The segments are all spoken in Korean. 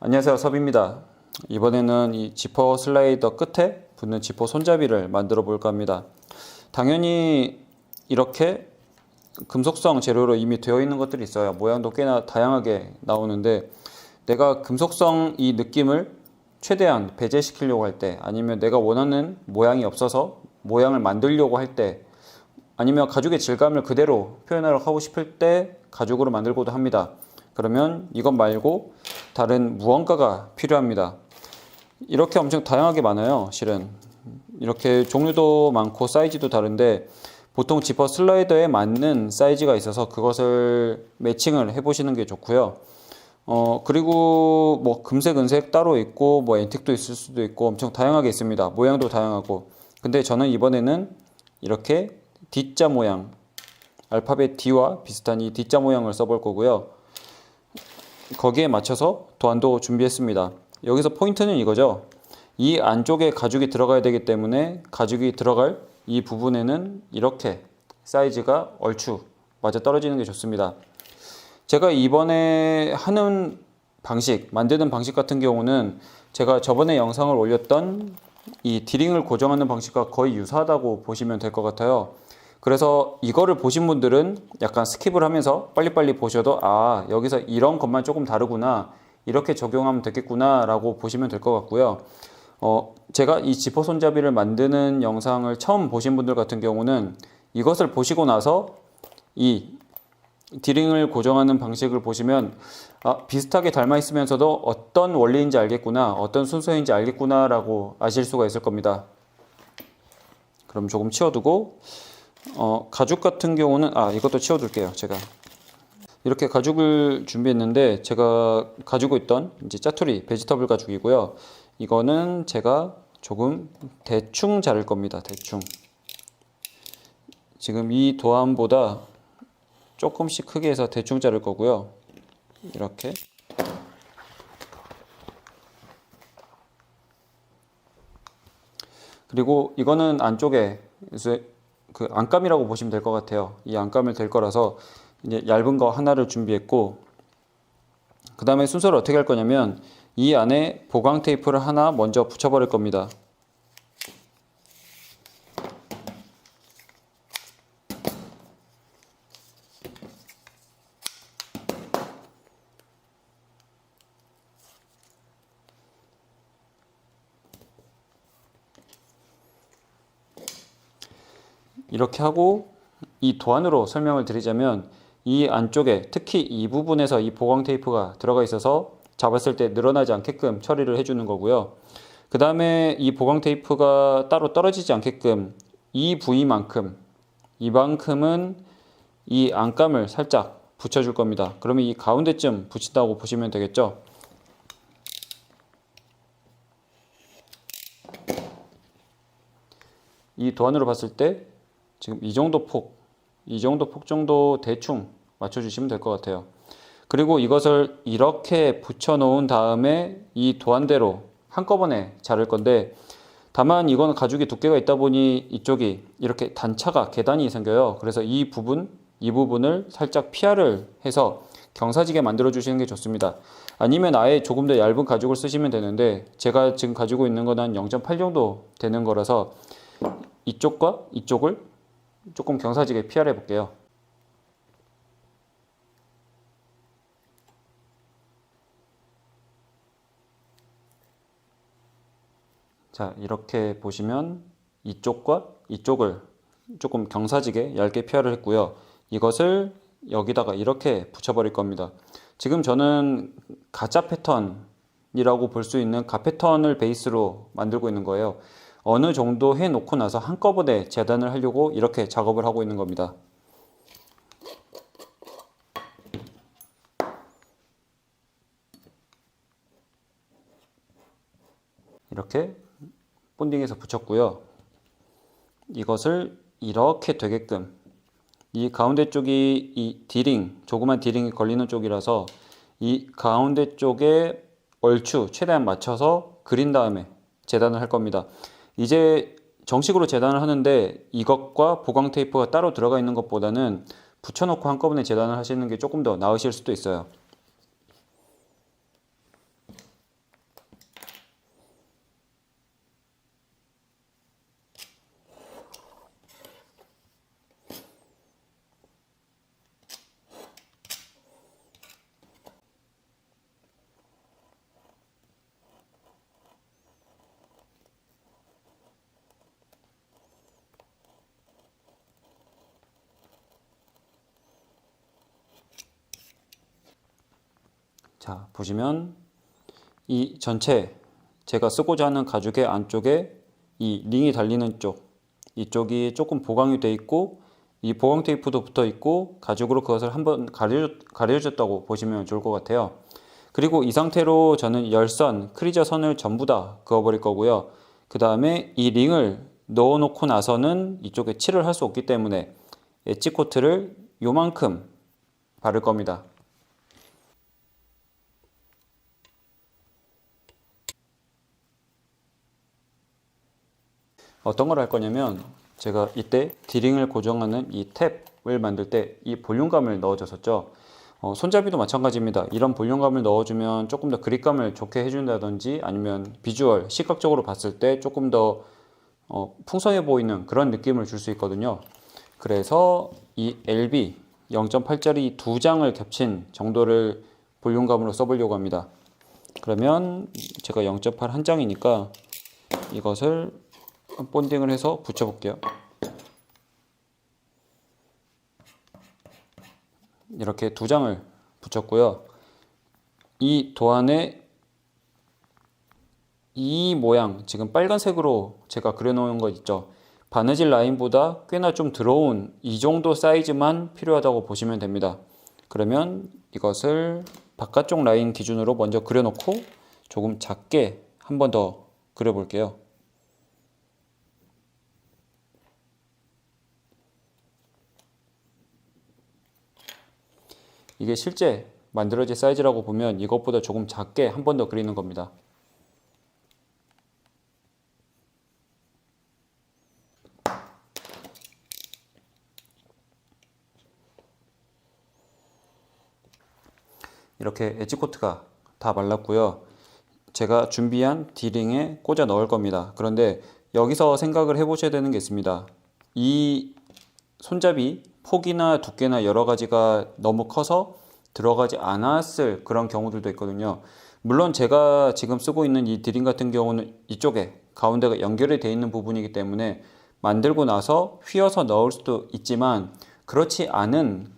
안녕하세요, 섭입니다. 이번에는 이 지퍼 슬라이더 끝에 붙는 지퍼 손잡이를 만들어 볼까 합니다. 당연히 이렇게 금속성 재료로 이미 되어 있는 것들이 있어요. 모양도 꽤나 다양하게 나오는데, 내가 금속성 이 느낌을 최대한 배제시키려고 할 때, 아니면 내가 원하는 모양이 없어서 모양을 만들려고 할 때, 아니면 가죽의 질감을 그대로 표현하고 싶을 때 가죽으로 만들고도 합니다. 그러면 이것 말고 다른 무언가가 필요합니다. 이렇게 엄청 다양하게 많아요. 실은 이렇게 종류도 많고 사이즈도 다른데, 보통 지퍼 슬라이더에 맞는 사이즈가 있어서 그것을 매칭을 해 보시는 게 좋고요. 그리고 뭐 금색, 은색 따로 있고, 뭐 앤틱도 있을 수도 있고, 엄청 다양하게 있습니다. 모양도 다양하고. 근데 저는 이번에는 이렇게 D자 모양, 알파벳 D와 비슷한 이 D자 모양을 써볼 거고요. 거기에 맞춰서 도안도 준비했습니다. 여기서 포인트는 이거죠. 이 안쪽에 가죽이 들어가야 되기 때문에 가죽이 들어갈 이 부분에는 이렇게 사이즈가 얼추 맞아 떨어지는 게 좋습니다. 제가 이번에 하는 방식, 만드는 방식 같은 경우는 제가 저번에 영상을 올렸던 이 디링을 고정하는 방식과 거의 유사하다고 보시면 될 것 같아요. 그래서 이거를 보신 분들은 약간 스킵을 하면서 빨리빨리 보셔도, 아, 여기서 이런 것만 조금 다르구나, 이렇게 적용하면 되겠구나 라고 보시면 될 것 같고요. 제가 이 지퍼 손잡이를 만드는 영상을 처음 보신 분들 같은 경우는 이것을 보시고 나서 이 디링을 고정하는 방식을 보시면, 비슷하게 닮아 있으면서도 어떤 원리인지 알겠구나, 어떤 순서인지 알겠구나 라고 아실 수가 있을 겁니다. 그럼 조금 치워두고, 가죽 같은 경우는 이것도 치워둘게요. 제가 이렇게 가죽을 준비했는데, 제가 가지고 있던 이제 짜투리 베지터블 가죽이고요. 이거는 제가 조금 대충 자를 겁니다. 대충. 지금 이 도안보다 조금씩 크게 해서 대충 자를 거고요. 이렇게. 그리고 이거는 안쪽에 그 안감이라고 보시면 될 것 같아요. 이 안감을 댈 거라서 이제 얇은 거 하나를 준비했고, 그 다음에 순서를 어떻게 할 거냐면 이 안에 보강 테이프를 하나 먼저 붙여버릴 겁니다. 이렇게 하고, 이 도안으로 설명을 드리자면 이 안쪽에 특히 이 부분에서 이 보강 테이프가 들어가 있어서 잡았을 때 늘어나지 않게끔 처리를 해주는 거고요. 그 다음에 이 보강 테이프가 따로 떨어지지 않게끔 이 부위만큼, 이만큼은 이 안감을 살짝 붙여줄 겁니다. 그러면 이 가운데쯤 붙인다고 보시면 되겠죠. 이 도안으로 봤을 때 지금 이 정도 폭 정도 대충 맞춰주시면 될 것 같아요. 그리고 이것을 이렇게 붙여 놓은 다음에 이 도안대로 한꺼번에 자를 건데, 다만 이건 가죽이 두께가 있다 보니 이쪽이 이렇게 단차가, 계단이 생겨요. 그래서 이 부분을 살짝 피하를 해서 경사지게 만들어 주시는 게 좋습니다. 아니면 아예 조금 더 얇은 가죽을 쓰시면 되는데, 제가 지금 가지고 있는 건 한 0.8 정도 되는 거라서 이쪽과 이쪽을 조금 경사지게 피하를 해볼게요. 자, 이렇게 보시면 이쪽과 이쪽을 조금 경사지게 얇게 피하를 했고요. 이것을 여기다가 이렇게 붙여버릴 겁니다. 지금 저는 가짜 패턴이라고 볼 수 있는 가 패턴을 베이스로 만들고 있는 거예요. 어느 정도 해놓고 나서 한꺼번에 재단을 하려고 이렇게 작업을 하고 있는 겁니다. 이렇게 본딩해서 붙였고요. 이것을 이렇게 되게끔, 이 가운데 쪽이 이 디링, 조그만 디링이 걸리는 쪽이라서 이 가운데 쪽에 얼추 최대한 맞춰서 그린 다음에 재단을 할 겁니다. 이제 정식으로 재단을 하는데 이것과 보강 테이프가 따로 들어가 있는 것보다는 붙여놓고 한꺼번에 재단을 하시는 게 조금 더 나으실 수도 있어요. 자, 보시면 이 전체 제가 쓰고자 하는 가죽의 안쪽에 이 링이 달리는 쪽, 이쪽이 조금 보강이 돼 있고 이 보강 테이프도 붙어 있고 가죽으로 그것을 한번 가려줬다고 보시면 좋을 것 같아요. 그리고 이 상태로 저는 열선, 크리저 선을 전부 다 그어버릴 거고요. 그 다음에 이 링을 넣어 놓고 나서는 이쪽에 칠을 할 수 없기 때문에 엣지 코트를 요만큼 바를 겁니다. 어떤 걸 할 거냐면 제가 이때 디링을 고정하는 이 탭을 만들 때 이 볼륨감을 넣어줬었죠. 손잡이도 마찬가지입니다. 이런 볼륨감을 넣어주면 조금 더 그립감을 좋게 해준다든지 아니면 비주얼, 시각적으로 봤을 때 조금 더 풍성해 보이는 그런 느낌을 줄 수 있거든요. 그래서 이 LB 0.8짜리 두 장을 겹친 정도를 볼륨감으로 써보려고 합니다. 그러면 제가 0.8 한 장이니까 이것을 본딩을 해서 붙여볼게요. 이렇게 두 장을 붙였고요. 이 도안에 이 모양, 지금 빨간색으로 제가 그려놓은 거 있죠. 바느질 라인보다 꽤나 좀 들어온 이 정도 사이즈만 필요하다고 보시면 됩니다. 그러면 이것을 바깥쪽 라인 기준으로 먼저 그려놓고 조금 작게 한 번 더 그려볼게요. 이게 실제 만들어질 사이즈라고 보면 이것보다 조금 작게 한 번 더 그리는 겁니다. 이렇게 엣지 코트가 다 말랐고요. 제가 준비한 디링에 꽂아 넣을 겁니다. 그런데 여기서 생각을 해보셔야 되는 게 있습니다. 이 손잡이 폭이나 두께나 여러 가지가 너무 커서 들어가지 않았을 그런 경우들도 있거든요. 물론 제가 지금 쓰고 있는 이 디링 같은 경우는 이쪽에 가운데가 연결이 되어 있는 부분이기 때문에 만들고 나서 휘어서 넣을 수도 있지만 그렇지 않은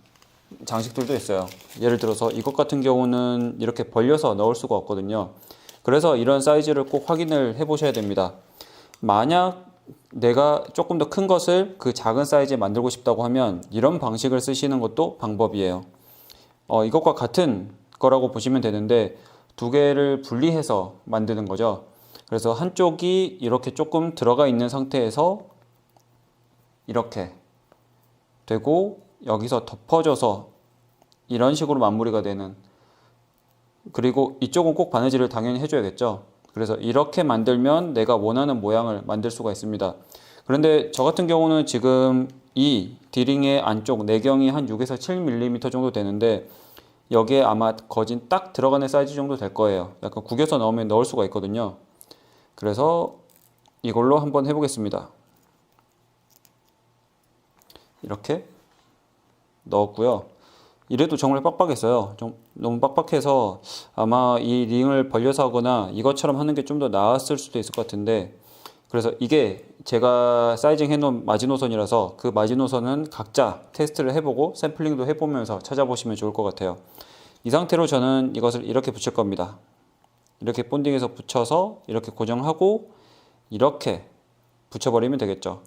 장식들도 있어요. 예를 들어서 이것 같은 경우는 이렇게 벌려서 넣을 수가 없거든요. 그래서 이런 사이즈를 꼭 확인을 해 보셔야 됩니다. 만약 내가 조금 더 큰 것을 그 작은 사이즈에 만들고 싶다고 하면 이런 방식을 쓰시는 것도 방법이에요. 이것과 같은 거라고 보시면 되는데 두 개를 분리해서 만드는 거죠. 그래서 한쪽이 이렇게 조금 들어가 있는 상태에서 이렇게 되고 여기서 덮어져서 이런 식으로 마무리가 되는, 그리고 이쪽은 꼭 바느질을 당연히 해줘야겠죠. 그래서 이렇게 만들면 내가 원하는 모양을 만들 수가 있습니다. 그런데 저 같은 경우는 지금 이 디링의 안쪽 내경이 한 6에서 7mm 정도 되는데 여기에 아마 거진 딱 들어가는 사이즈 정도 될 거예요. 약간 구겨서 넣으면 넣을 수가 있거든요. 그래서 이걸로 한번 해보겠습니다. 이렇게 넣었고요. 이래도 정말 빡빡했어요. 좀 너무 빡빡해서 아마 이 링을 벌려서 하거나 이것처럼 하는 게 좀 더 나았을 수도 있을 것 같은데, 그래서 이게 제가 사이징 해놓은 마지노선이라서 그 마지노선은 각자 테스트를 해보고 샘플링도 해보면서 찾아보시면 좋을 것 같아요. 이 상태로 저는 이것을 이렇게 붙일 겁니다. 이렇게 본딩해서 붙여서 이렇게 고정하고 이렇게 붙여버리면 되겠죠.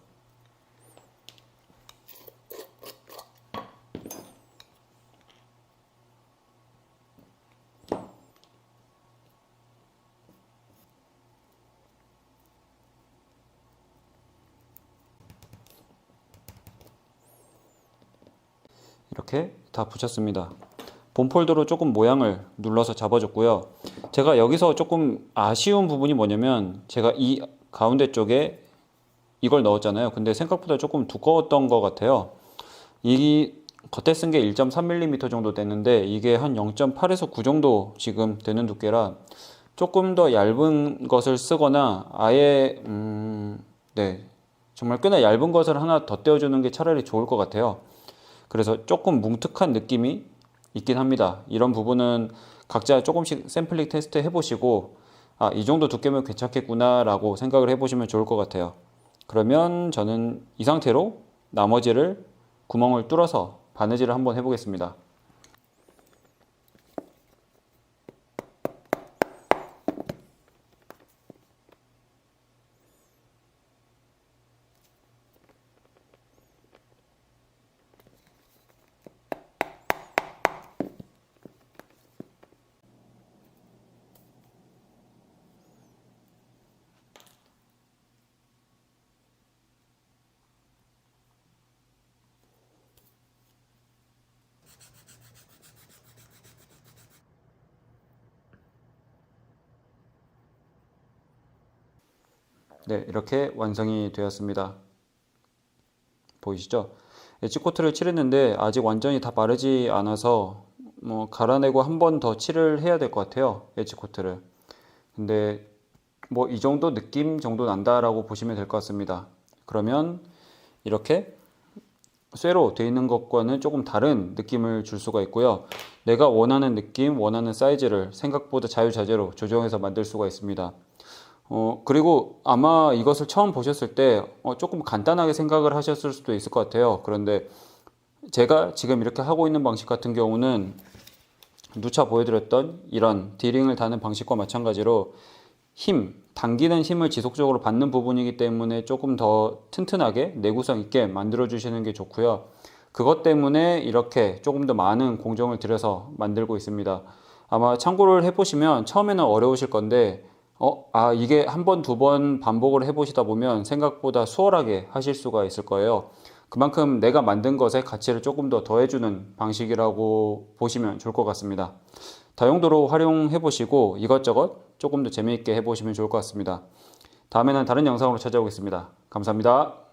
이렇게 다 붙였습니다. 본폴더로 조금 모양을 눌러서 잡아줬고요. 제가 여기서 조금 아쉬운 부분이 뭐냐면 제가 이 가운데 쪽에 이걸 넣었잖아요. 근데 생각보다 조금 두꺼웠던 것 같아요. 이 겉에 쓴 게 1.3mm 정도 되는데 이게 한 0.8에서 9 정도 지금 되는 두께라 조금 더 얇은 것을 쓰거나 아예 네, 정말 꽤나 얇은 것을 하나 더 떼어주는 게 차라리 좋을 것 같아요. 그래서 조금 뭉툭한 느낌이 있긴 합니다. 이런 부분은 각자 조금씩 샘플링 테스트 해보시고 이 정도 두께면 괜찮겠구나 라고 생각을 해보시면 좋을 것 같아요. 그러면 저는 이 상태로 나머지를 구멍을 뚫어서 바느질을 한번 해보겠습니다. 네, 이렇게 완성이 되었습니다. 보이시죠? 엣지 코트를 칠했는데 아직 완전히 다 마르지 않아서 갈아내고 한 번 더 칠을 해야 될 것 같아요. 엣지 코트를. 근데 이 정도 느낌 정도 난다라고 보시면 될 것 같습니다. 그러면 이렇게 쇠로 되어 있는 것과는 조금 다른 느낌을 줄 수가 있고요. 내가 원하는 느낌, 원하는 사이즈를 생각보다 자유자재로 조정해서 만들 수가 있습니다. 그리고 아마 이것을 처음 보셨을 때 조금 간단하게 생각을 하셨을 수도 있을 것 같아요. 그런데 제가 지금 이렇게 하고 있는 방식 같은 경우는 누차 보여드렸던 이런 디링을 다는 방식과 마찬가지로 당기는 힘을 지속적으로 받는 부분이기 때문에 조금 더 튼튼하게 내구성 있게 만들어 주시는 게 좋고요. 그것 때문에 이렇게 조금 더 많은 공정을 들여서 만들고 있습니다. 아마 참고를 해보시면 처음에는 어려우실 건데 이게 한 번, 두 번 반복을 해보시다 보면 생각보다 수월하게 하실 수가 있을 거예요. 그만큼 내가 만든 것에 가치를 조금 더 더해주는 방식이라고 보시면 좋을 것 같습니다. 다용도로 활용해 보시고 이것저것 조금 더 재미있게 해보시면 좋을 것 같습니다. 다음에는 다른 영상으로 찾아오겠습니다. 감사합니다.